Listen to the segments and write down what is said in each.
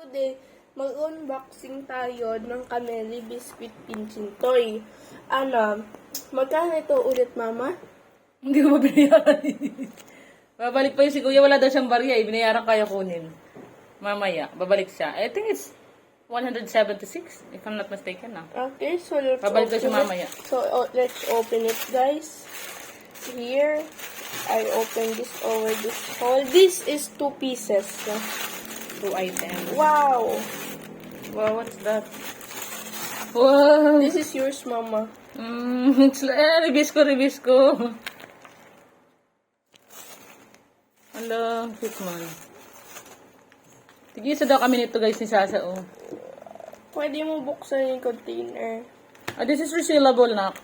today, mag-unboxing tayo ng Cameli Biscuit Pinching Toy. Magkano ito ulit, Mama? Hindi ko ba binayaran? Babalik pa yun si Kuya. Wala daw siyang barya. Binayaran kaya kunin. Mamaya, babalik siya. I think it's 176, if I'm not mistaken. Okay, so let's Babalik daw open siya it. mamaya. So, let's open it, guys. Here, I open this over this hole. This is 2 pieces. 2 items. Wow! Wow, what's that? Wow! This is yours, Mama. It's like, ribisco. Hello, cute man. Tigisa daw kami nito guys ni Sasa, oh. Pwede mo buksan yung container. This is resealable na.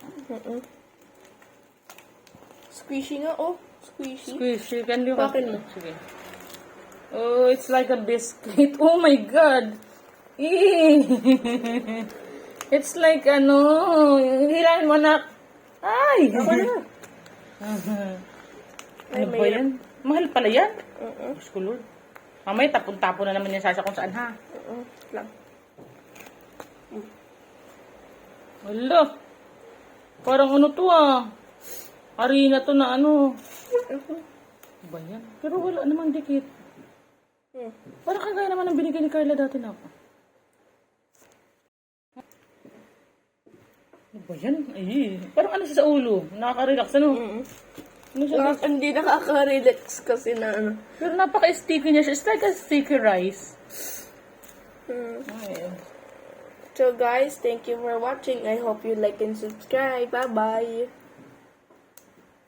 Squishy nga, oh. Squishy. Squishy. Can you Pakin mo. Sige. Oh, it's like a biscuit. Oh my God. Eee. It's like, hilahin mo na. Ay! Ako na. Ano ba yan? Mahal pala yan. Diyos ko, Lord. Mamaya, tapon-tapon na naman yung Sasa kung saan, ha? Lang. Wala. Parang ano to, Arena to na ano. Ano ba yan? Pero wala namang dikit. Parang kagaya naman ang binigay ni Carla dati na ako. Ano ba yan? Ay, parang ano siya sa ulo. Nakaka-relax, ano? Ano siya? Hindi nakaka-relax kasi na ano. Pero napaka-sticky niya siya. It's like a sticky rice. Ay. So guys, thank you for watching. I hope you like and subscribe. Bye-bye.